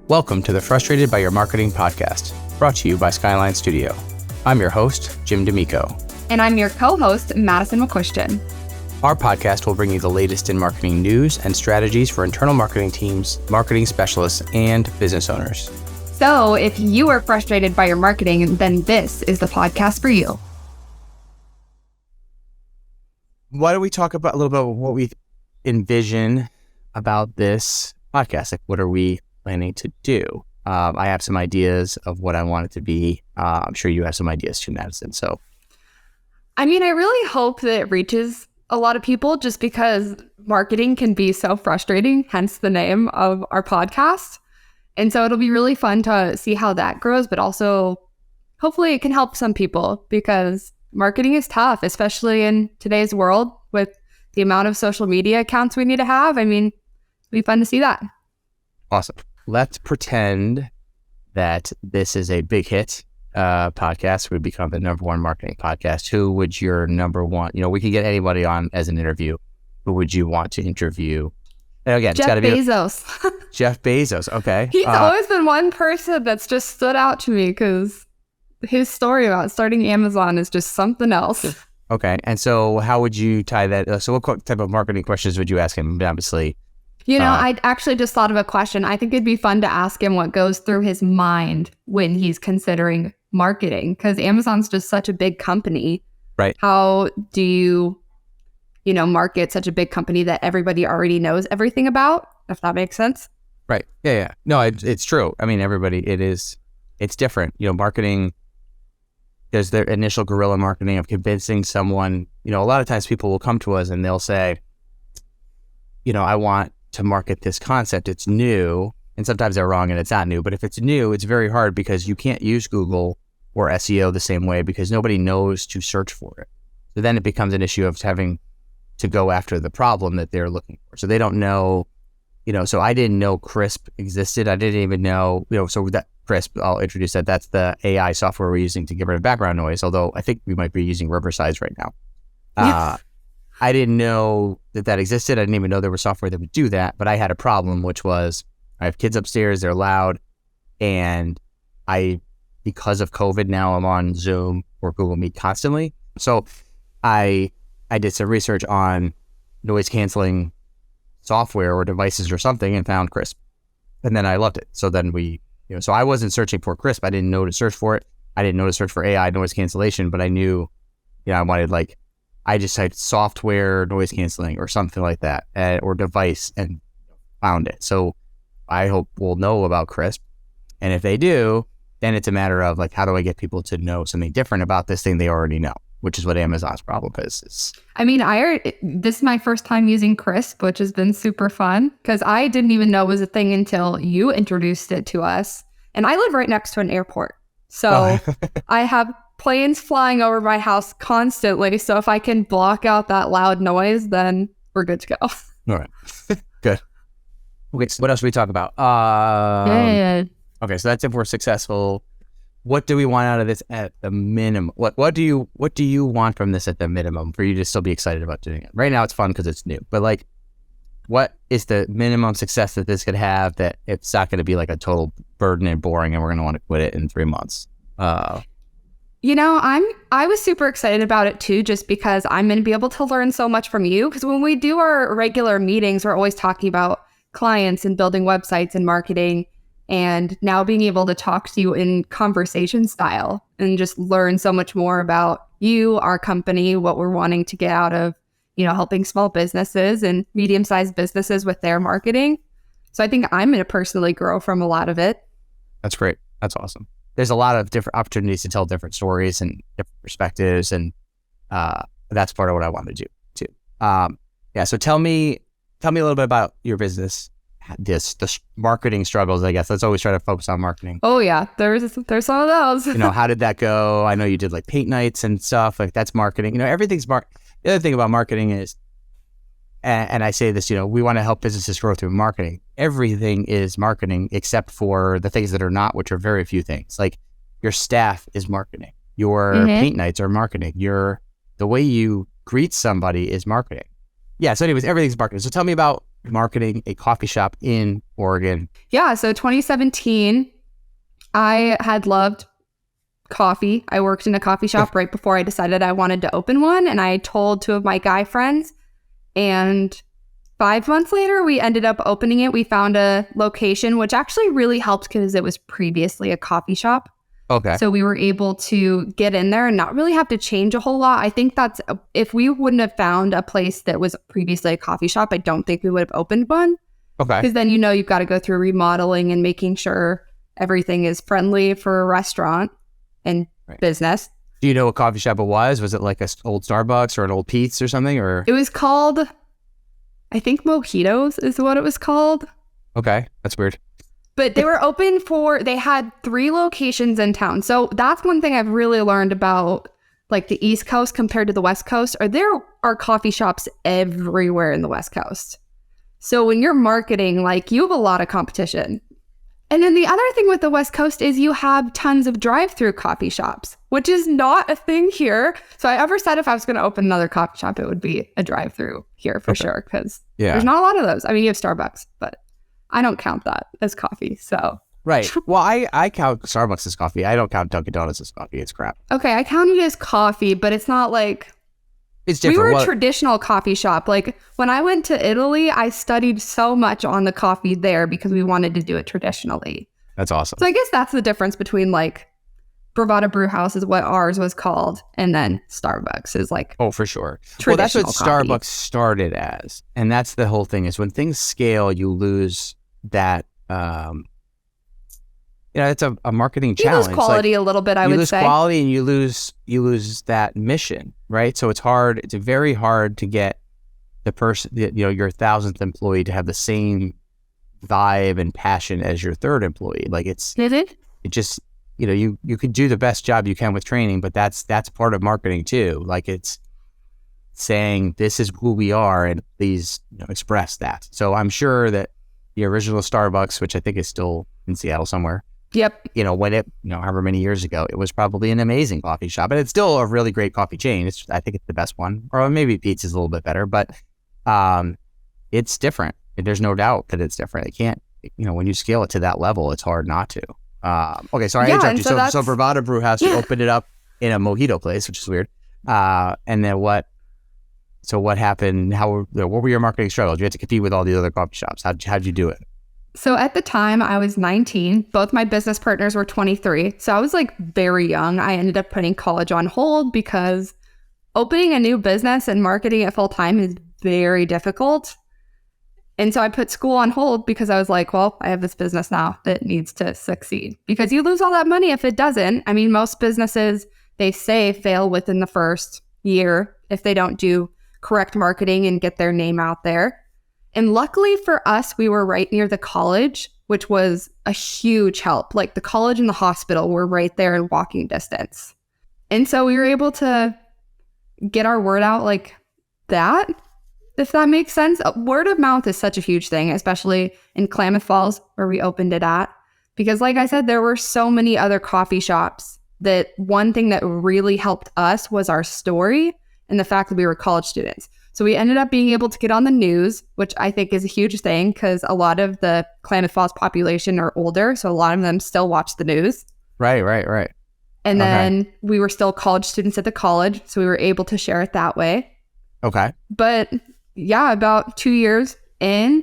Welcome to the Frustrated by Your Marketing podcast, brought to you by Skyline Studio. I'm your host, Jim D'Amico. And I'm your co-host, Madison McQuistion. Our podcast will bring you the latest in marketing news and strategies for internal marketing teams, marketing specialists, and business owners. So if you are frustrated by your marketing, then this is the podcast for you. Why don't we talk about a little bit of what we envision about this podcast? Like, what are we planning to do? I have some ideas of what I want it to be. I'm sure you have some ideas too, Madison. So, I really hope that it reaches a lot of people just because marketing can be so frustrating, hence the name of our podcast. And so it'll be really fun to see how that grows, but also hopefully it can help some people because marketing is tough, especially in today's world with the amount of social media accounts we need to have. It'd be fun to see that. Awesome. Let's pretend that this is a big hit podcast. Would become the number one marketing podcast. Who would your number one, we could get anybody on as an interview. Who would you want to interview? And again, Jeff Bezos. Jeff Bezos. Okay. He's always been one person that's just stood out to me because his story about starting Amazon is just something else. Okay. And so how would you tie that? So what type of marketing questions would you ask him? Obviously. I actually just thought of a question. I think it'd be fun to ask him what goes through his mind when he's considering marketing, because Amazon's just such a big company. Right. How do you, market such a big company that everybody already knows everything about, if that makes sense? Right. Yeah. No, it's true. It's different. Marketing, there's their initial guerrilla marketing of convincing someone. A lot of times people will come to us and they'll say, I want to market this concept. It's new. And sometimes they're wrong and it's not new. But if it's new, it's very hard because you can't use Google or SEO the same way because nobody knows to search for it. So then it becomes an issue of having to go after the problem that they're looking for. So they don't know, so I didn't know Crisp existed. I didn't even know, so that Crisp, I'll introduce that. That's the AI software we're using to get rid of background noise. Although I think we might be using Riverside right now. Yes. I didn't know that existed. I didn't even know there was software that would do that. But I had a problem, which was I have kids upstairs. They're loud. And because of COVID, now I'm on Zoom or Google Meet constantly. So I did some research on noise canceling software or devices or something and found Crisp. And then I loved it. So then so I wasn't searching for Crisp. I didn't know to search for it. I didn't know to search for AI noise cancellation, but I knew, I wanted I just typed software noise canceling or something like that, or device, and found it. So I hope we'll know about Crisp. And if they do, then it's a matter of how do I get people to know something different about this thing they already know, which is what Amazon's problem is. This is my first time using Crisp, which has been super fun because I didn't even know it was a thing until you introduced it to us. And I live right next to an airport. So I have planes flying over my house constantly. So if I can block out that loud noise, then we're good to go. All right. Good. Okay. So what else should we talk about? Okay. So that's if we're successful. What do we want out of this at the minimum? What do you want from this at the minimum for you to still be excited about doing it? Right now it's fun because it's new, but what is the minimum success that this could have that it's not going to be a total burden and boring and we're going to want to quit it in 3 months? I was super excited about it too, just because I'm going to be able to learn so much from you. Because when we do our regular meetings, we're always talking about clients and building websites and marketing. And now being able to talk to you in conversation style and just learn so much more about you, our company, what we're wanting to get out of, helping small businesses and medium-sized businesses with their marketing. So I think I'm going to personally grow from a lot of it. That's great. That's awesome. There's a lot of different opportunities to tell different stories and different perspectives. And that's part of what I want to do too. So tell me a little bit about your business. The marketing struggles, I guess. Let's always try to focus on marketing. Oh yeah, there's some of those. How did that go? I know you did paint nights and stuff. That's marketing. Everything's The other thing about marketing is, and I say this, we want to help businesses grow through marketing. Everything is marketing except for the things that are not, which are very few things. Your staff is marketing. Your paint nights are marketing. The way you greet somebody is marketing. Yeah. So anyways, everything's marketing. So tell me about marketing a coffee shop in Oregon? Yeah. So 2017, I had loved coffee. I worked in a coffee shop right before I decided I wanted to open one. And I told two of my guy friends. And 5 months later, we ended up opening it. We found a location, which actually really helped because it was previously a coffee shop. Okay. So we were able to get in there and not really have to change a whole lot. I think that's, if we wouldn't have found a place that was previously a coffee shop, I don't think we would have opened one. Okay. Because then, you've got to go through remodeling and making sure everything is friendly for a restaurant and business. Do you know what coffee shop it was? Was it like an old Starbucks or an old Pete's or something? Or it was called, I think Mojitos is what it was called. Okay. That's weird. But they were open they had 3 locations in town. So that's one thing I've really learned about like the East Coast compared to the West Coast, there are coffee shops everywhere in the West Coast. So when you're marketing, like you have a lot of competition. And then the other thing with the West Coast is you have tons of drive-through coffee shops, which is not a thing here. So I ever said if I was going to open another coffee shop, it would be a drive-through here for sure. Because there's not a lot of those. I mean, you have Starbucks, but I don't count that as coffee, so. Right. Well, I count Starbucks as coffee. I don't count Dunkin' Donuts as coffee. It's crap. Okay, I count it as coffee, but it's not like... It's different. We were a traditional coffee shop. Like, when I went to Italy, I studied so much on the coffee there because we wanted to do it traditionally. That's awesome. So I guess that's the difference between, like, Bravada Brew House is what ours was called, and then Starbucks is like... Oh, for sure. Well, that's what coffee. Starbucks started as. And that's the whole thing is when things scale, you lose that it's a marketing challenge. You lose quality a little bit, I would say. You lose quality and you lose that mission, right? So it's very hard to get the person, your 1,000th employee to have the same vibe and passion as your third employee. Like it just, you could do the best job you can with training, but that's part of marketing too. Like it's saying this is who we are and please express that. So I'm sure that the original Starbucks, which I think is still in Seattle somewhere. Yep. When it, however many years ago, it was probably an amazing coffee shop. And it's still a really great coffee chain. I think it's the best one. Or maybe Pete's is a little bit better, but it's different. There's no doubt that it's different. It can't, when you scale it to that level, it's hard not to. Okay, sorry, I interrupted you. So Bravada Brew House, you opened it up in a mojito place, which is weird. And then what happened? What were your marketing struggles? You had to compete with all the other coffee shops. How'd you do it? So at the time I was 19, both my business partners were 23. So I was like very young. I ended up putting college on hold because opening a new business and marketing it full time is very difficult. And so I put school on hold because I was like, well, I have this business now that needs to succeed because you lose all that money if it doesn't. I mean, most businesses, they say fail within the first year if they don't do correct marketing and get their name out there. And luckily for us, we were right near the college, which was a huge help. Like the college and the hospital were right there in walking distance. And so we were able to get our word out like that, if that makes sense. Word of mouth is such a huge thing, especially in Klamath Falls where we opened it at. Because like I said, there were so many other coffee shops that one thing that really helped us was our story and the fact that we were college students. So we ended up being able to get on the news, which I think is a huge thing because a lot of the Klamath Falls population are older. So a lot of them still watch the news. Right. And then we were still college students at the college. So we were able to share it that way. Okay. But yeah, about 2 years in,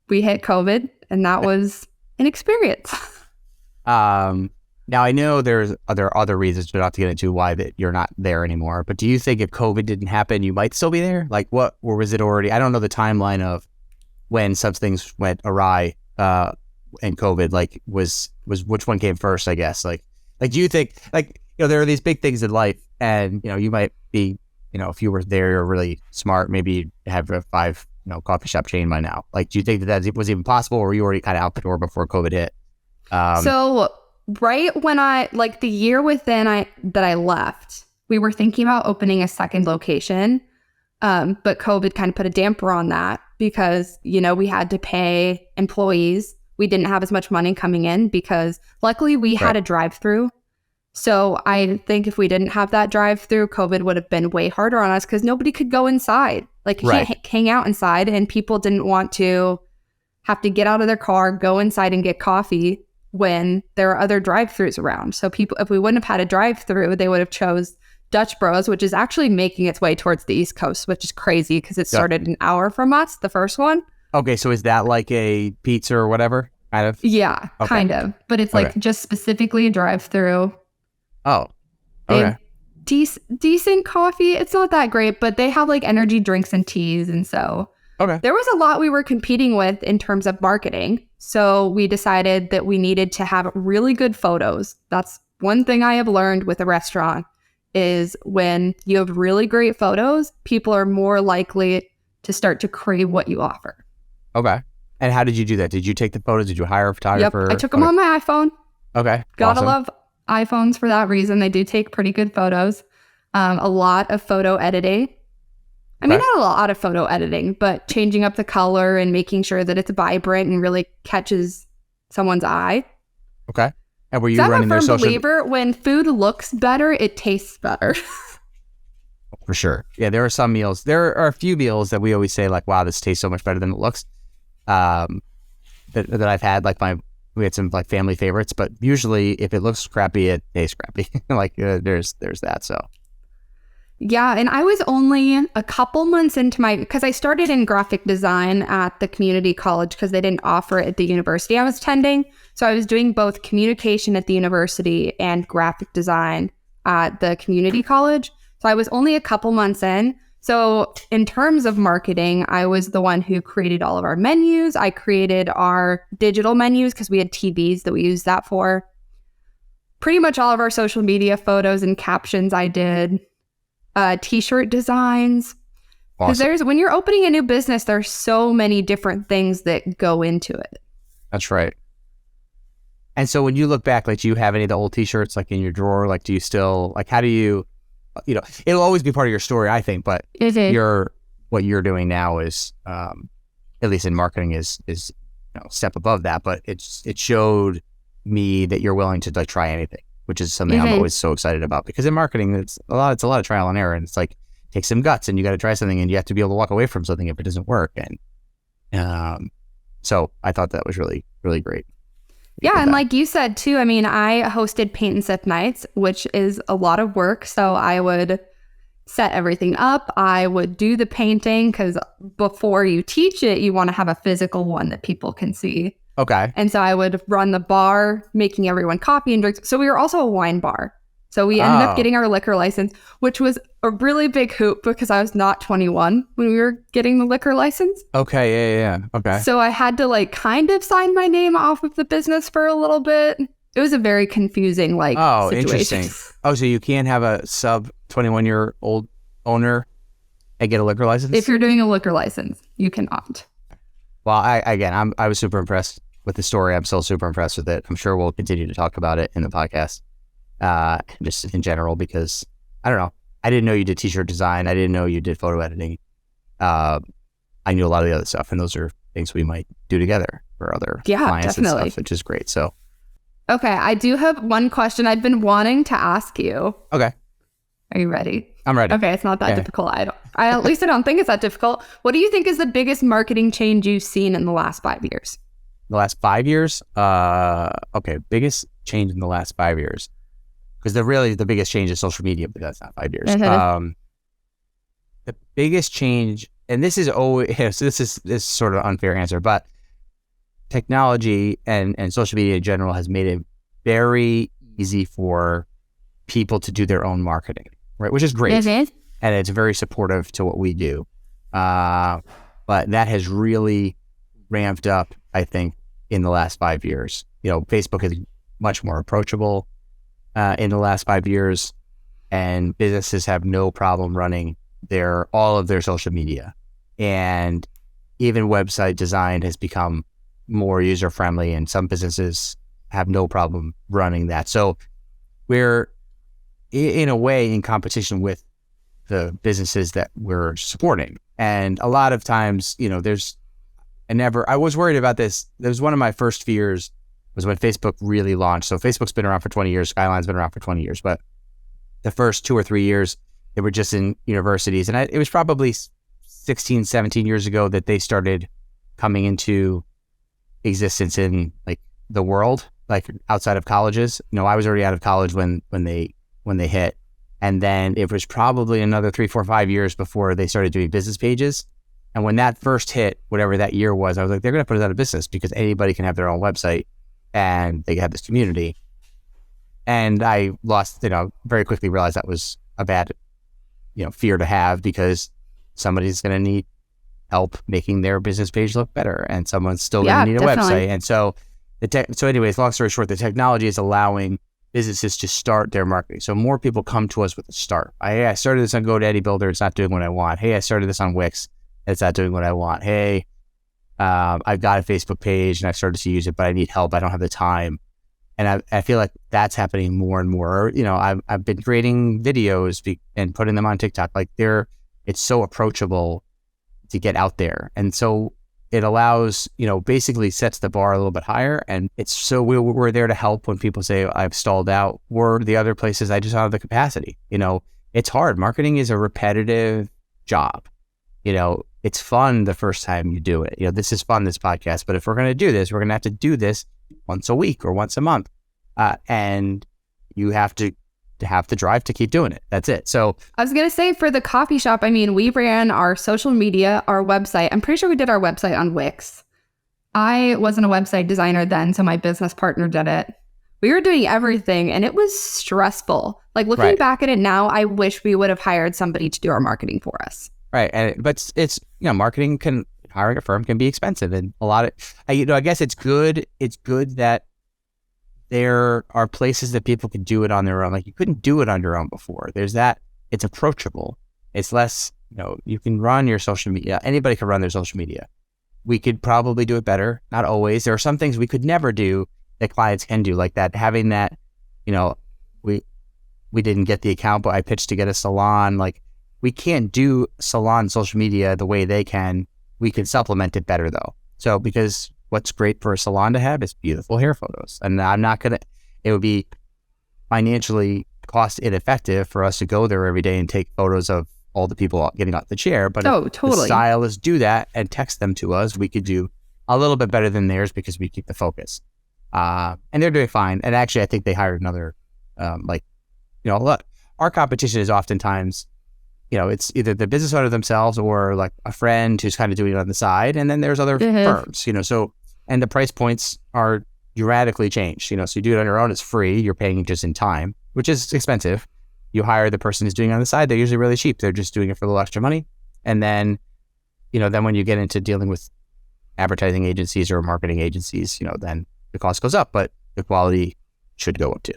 we hit COVID and that was an experience. Now, I know there are other reasons, but not to get into why that you're not there anymore. But do you think if COVID didn't happen, you might still be there? Like or was it already? I don't know the timeline of when some things went awry and COVID. Like was which one came first? I guess. Like do you think there are these big things in life, and you might be if you were there, you're really smart. Maybe you'd have a 5 coffee shop chain by now. Like, do you think that was even possible, or were you already kind of out the door before COVID hit? So right when the year within that I left, we were thinking about opening a second location. But COVID kind of put a damper on that because, we had to pay employees. We didn't have as much money coming in because luckily we had a drive-through. So I think if we didn't have that drive-through, COVID would have been way harder on us because nobody could go inside. Like you can't hang out inside, and people didn't want to have to get out of their car, go inside and get coffee when there are other drive-throughs around. So people, if we wouldn't have had a drive-through, they would have chose Dutch Bros, which is actually making its way towards the East Coast, which is crazy because it started an hour from us, the first one. Okay, so is that like a pizza or whatever? Kind of? Yeah, kind of. But it's like just specifically a drive-through. Oh, they have decent coffee. It's not that great, but they have like energy drinks and teas. And so there was a lot we were competing with in terms of marketing. So we decided that we needed to have really good photos. That's one thing I have learned with a restaurant is when you have really great photos, people are more likely to start to crave what you offer. Okay. And how did you do that? Did you take the photos? Did you hire a photographer? Yep, I took them on my iPhone. Okay. Gotta love iPhones for that reason. They do take pretty good photos. A lot of photo editing. I mean, not a lot of photo editing, but changing up the color and making sure that it's vibrant and really catches someone's eye. Okay. And were you running their social? I'm a firm believer when food looks better, it tastes better. For sure. Yeah, there are some meals. There are a few meals that we always say like, wow, this tastes so much better than it looks. That I've had, like we had some like family favorites, but usually if it looks crappy, it tastes crappy. Like there's that. So yeah, and I was only a couple months into because I started in graphic design at the community college because they didn't offer it at the university I was attending. So I was doing both communication at the university and graphic design at the community college. So I was only a couple months in. So in terms of marketing, I was the one who created all of our menus. I created our digital menus because we had TVs that we used that for. Pretty much all of our social media photos and captions I did. T-shirt designs. Because when you're opening a new business, there's so many different things that go into it. That's right. And so when you look back, like, do you have any of the old T-shirts like in your drawer? Like, do you still, like, how do you, it'll always be part of your story, I think, but what you're doing now is, at least in marketing is a step above that, but it showed me that you're willing to like try anything, which is something I'm always so excited about, because in marketing, it's a lot of trial and error, and it's like, take some guts and you got to try something and you have to be able to walk away from something if it doesn't work. And so I thought that was really, really great. Yeah. And like you said too, I mean, I hosted paint and sip nights, which is a lot of work. So I would set everything up. I would do the painting because before you teach it, you want to have a physical one that people can see. Okay. And so I would run the bar, making everyone coffee and drinks. So we were also a wine bar. So we ended up getting our liquor license, which was a really big hoop because I was not 21 when we were getting the liquor license. Okay, yeah. Okay. So I had to like kind of sign my name off of the business for a little bit. It was a very confusing situation. Interesting. Oh, so you can't have a sub 21-year-old owner and get a liquor license? If you're doing a liquor license, you cannot. Well, I was super impressed with the story. I'm still super impressed with it. I'm sure we'll continue to talk about it in the podcast. Just in general, because I don't know. I didn't know you did t-shirt design. I didn't know you did photo editing. I knew a lot of the other stuff, and those are things we might do together for other clients definitely. and stuff, which is great. So, okay, I do have one question I've been wanting to ask you. Okay, are you ready? I'm ready. Okay, it's not that difficult. At least I don't think it's that difficult. What do you think is the biggest marketing change you've seen in the last 5 years? The last 5 years? Okay, biggest change in the last 5 years. Because the biggest change is social media, but that's not 5 years. Mm-hmm. The biggest change, and this is always, so this is sort of an unfair answer, but technology and social media in general has made it very easy for people to do their own marketing, right? Which is great. Mm-hmm. And it's very supportive to what we do. But that has really ramped up, I think, in the last 5 years. Facebook is much more approachable in the last 5 years, and businesses have no problem running all of their social media, and even website design has become more user friendly, and some businesses have no problem running that. So we're in a way in competition with the businesses that we're supporting, and a lot of times, I was worried about this. That was one of my first fears was when Facebook really launched. So Facebook's been around for 20 years. Skyline's been around for 20 years. But the first 2 or 3 years, they were just in universities. And it was probably 16, 17 years ago that they started coming into existence in like the world, like outside of colleges. I was already out of college when they hit. And then it was probably another 3, 4, 5 years before they started doing business pages. And when that first hit, whatever that year was, I was like, they're going to put it out of business because anybody can have their own website and they have this community. And I very quickly realized that was a bad, fear to have, because somebody's going to need help making their business page look better, and someone's still going to need a website. And so anyways, long story short, the technology is allowing businesses to start their marketing. So more people come to us with a start. I started this on GoDaddy Builder. It's not doing what I want. Hey, I started this on Wix. It's not doing what I want. Hey, I've got a Facebook page and I've started to use it, but I need help. I don't have the time. And I feel like that's happening more and more. I've been creating videos and putting them on TikTok. Like it's so approachable to get out there. And so it allows, basically sets the bar a little bit higher. And it's so we're there to help when people say I've stalled out, or the other places I just don't have the capacity. It's hard. Marketing is a repetitive job. It's fun the first time you do it. This is fun, this podcast, but if we're going to do this, we're going to have to do this once a week or once a month. And you have to have the drive to keep doing it. That's it. So I was going to say, for the coffee shop, we ran our social media, our website. I'm pretty sure we did our website on Wix. I wasn't a website designer then, so my business partner did it. We were doing everything, and it was stressful. Like, looking back at it now, I wish we would have hired somebody to do our marketing for us. Right. But it's, marketing hiring a firm can be expensive, and a lot of, I guess it's good. It's good that there are places that people can do it on their own. Like, you couldn't do it on your own before. There's that. It's approachable. It's less, you can run your social media. Anybody can run their social media. We could probably do it better. Not always. There are some things we could never do that clients can do, like that. Having that, we didn't get the account, but I pitched to get a salon. Like, we can't do salon social media the way they can. We can supplement it better though. So, because what's great for a salon to have is beautiful hair photos. And it would be financially cost ineffective for us to go there every day and take photos of all the people getting out the chair. But if the stylists do that and text them to us, we could do a little bit better than theirs because we keep the focus. And they're doing fine. And actually, I think they hired another, look, our competition is oftentimes, it's either the business owner themselves or like a friend who's kind of doing it on the side. And then there's other firms, and the price points are radically changed. So you do it on your own, it's free. You're paying just in time, which is expensive. You hire the person who's doing it on the side. They're usually really cheap. They're just doing it for a little extra money. And then, then when you get into dealing with advertising agencies or marketing agencies, then the cost goes up, but the quality should go up too.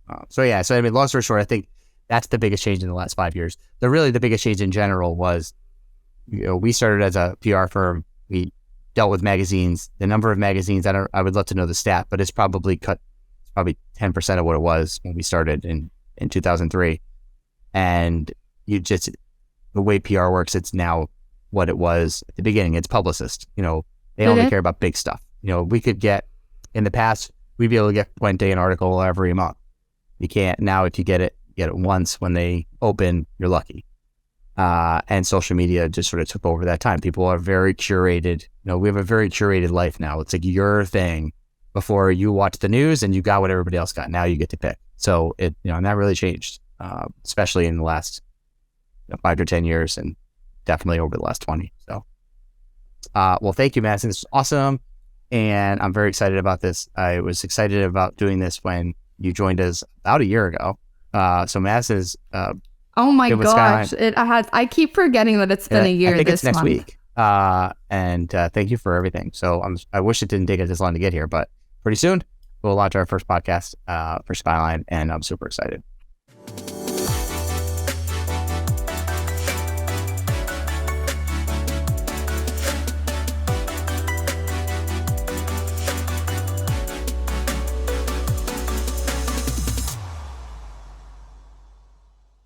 Long story short, I think that's the biggest change in the last 5 years. The biggest change in general was, we started as a PR firm. We dealt with magazines. The number of magazines, I would love to know the stat, but it's probably 10% of what it was when we started in 2003. And the way PR works, it's now what it was at the beginning. It's publicist. They only care about big stuff. We could get, in the past, we'd be able to get Puente an article every month. You can't now. If you get it once when they open, you're lucky. And social media just sort of took over that time. People are very curated. We have a very curated life now. It's like your thing. Before, you watch the news and you got what everybody else got. Now you get to pick. So and that really changed, especially in the last 5 to 10 years, and definitely over the last 20. So, well, thank you, Madison. This is awesome. And I'm very excited about this. I was excited about doing this when you joined us about a year ago. So Madison is, oh my gosh, I keep forgetting that it's been a year. I think this it's next month. week. And thank you for everything. So I wish it didn't take us this long to get here, but pretty soon we'll launch our first podcast for Skyline, and I'm super excited.